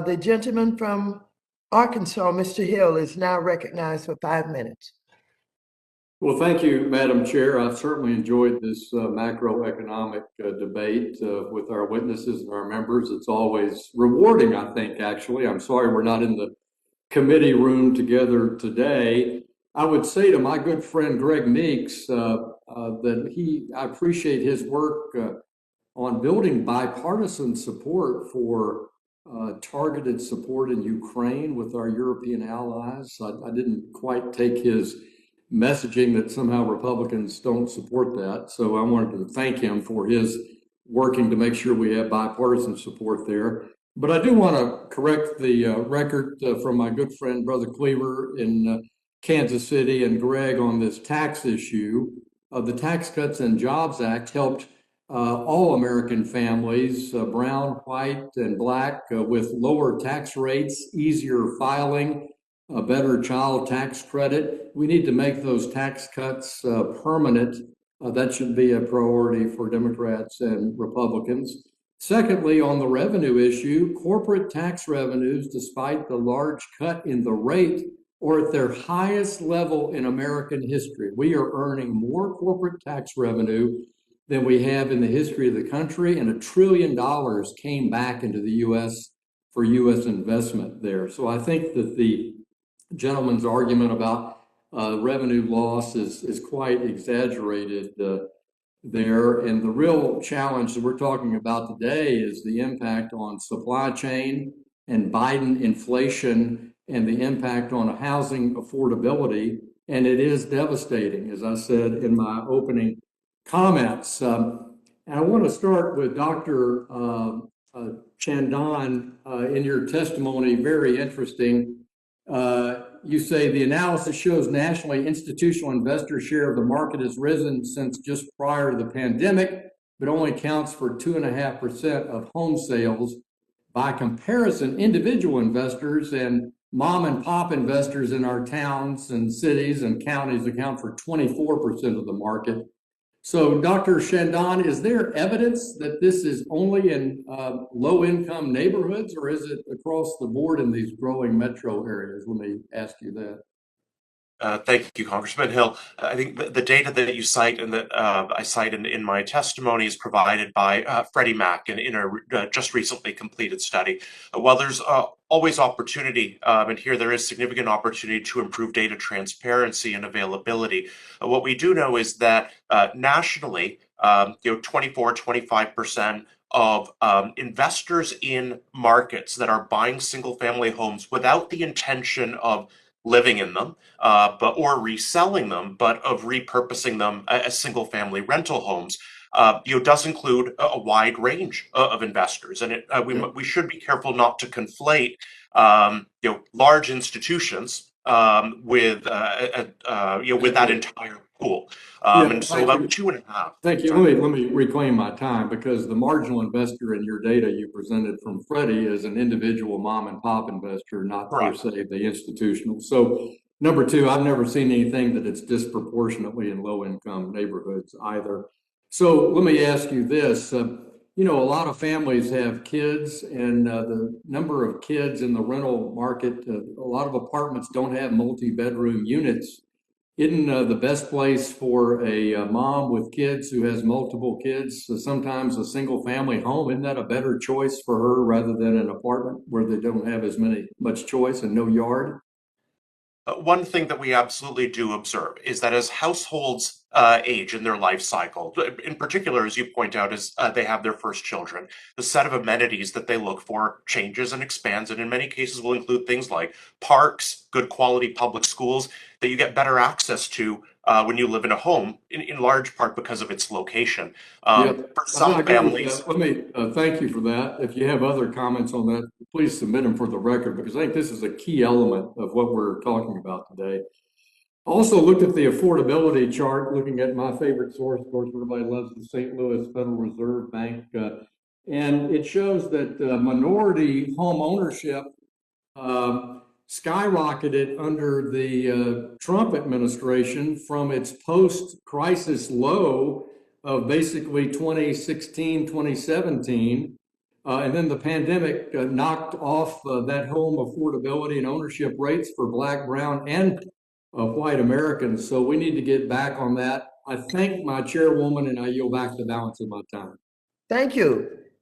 The gentleman from Arkansas, Mr. Hill, is now recognized for 5 minutes. Well, thank you, Madam Chair. I've certainly enjoyed this macroeconomic debate with our witnesses and our members. It's always rewarding, I think, actually. I'm sorry we're not in the committee room together today. I would say to my good friend Greg Meeks that I appreciate his work on building bipartisan support for targeted support in Ukraine with our European allies. I didn't quite take his messaging that somehow Republicans don't support that. So I wanted to thank him for his working to make sure we have bipartisan support there. But I do want to correct the record from my good friend, Brother Cleaver in Kansas City and Greg on this tax issue. The Tax Cuts and Jobs Act helped all American families, brown, white, and black, with lower tax rates, easier filing, a better child tax credit. We need to make those tax cuts permanent. That should be a priority for Democrats and Republicans. Secondly, on the revenue issue, corporate tax revenues, despite the large cut in the rate, are at their highest level in American history. We are earning more corporate tax revenue than we have in the history of the country, and $1 trillion came back into the U.S. for U.S. investment there. So I think that the gentleman's argument about revenue loss is quite exaggerated there. And the real challenge that we're talking about today is the impact on supply chain and Biden inflation and the impact on housing affordability. And it is devastating, as I said in my opening comments. And I want to start with Dr. Chandan. In your testimony, very interesting. You say the analysis shows nationally institutional investor share of the market has risen since just prior to the pandemic, but only accounts for 2.5% of home sales. By comparison, individual investors and mom and pop investors in our towns and cities and counties account for 24% of the market. So, Dr. Chandan, is there evidence that this is only in low-income neighborhoods, or is it across the board in these growing metro areas? Let me ask you that. Thank you, Congressman Hill. I think the data that you cite and that I cite in my testimony is provided by Freddie Mac in a just recently completed study. While there's always opportunity, and here there is significant opportunity to improve data transparency and availability, what we do know is that nationally, 25% of investors in markets that are buying single-family homes without the intention of living in them, or reselling them, but of repurposing them as single-family rental homes, does include a wide range of investors, and we should be careful not to conflate, large institutions with that entire pool. And so about 2.5. Thank you. Let me reclaim my time, because the marginal investor in your data you presented from Freddie is an individual mom and pop investor, not per se the institutional. So number two, I've never seen anything that it's disproportionately in low income neighborhoods either. So let me ask you this. A lot of families have kids, and the number of kids in the rental market, a lot of apartments don't have multi-bedroom units. Isn't the best place for a mom with kids who has multiple kids, sometimes a single family home? Isn't that a better choice for her rather than an apartment where they don't have much choice and no yard? One thing that we absolutely do observe is that as households age in their life cycle, in particular, as you point out, as they have their first children, the set of amenities that they look for changes and expands, and in many cases will include things like parks, good quality public schools that you get better access to when you live in a home, in large part because of its location. For some families, let me thank you for that. If you have other comments on that, please submit them for the record, because I think this is a key element of what we're talking about today. Also looked at the affordability chart, looking at my favorite source, of course, everybody loves the St. Louis Federal Reserve Bank, and it shows that minority home ownership skyrocketed under the Trump administration from its post-crisis low of basically 2016, 2017 And then the pandemic knocked off that home affordability and ownership rates for Black, brown, and white Americans. So we need to get back on that. I thank my chairwoman, and I yield back the balance of my time. Thank you.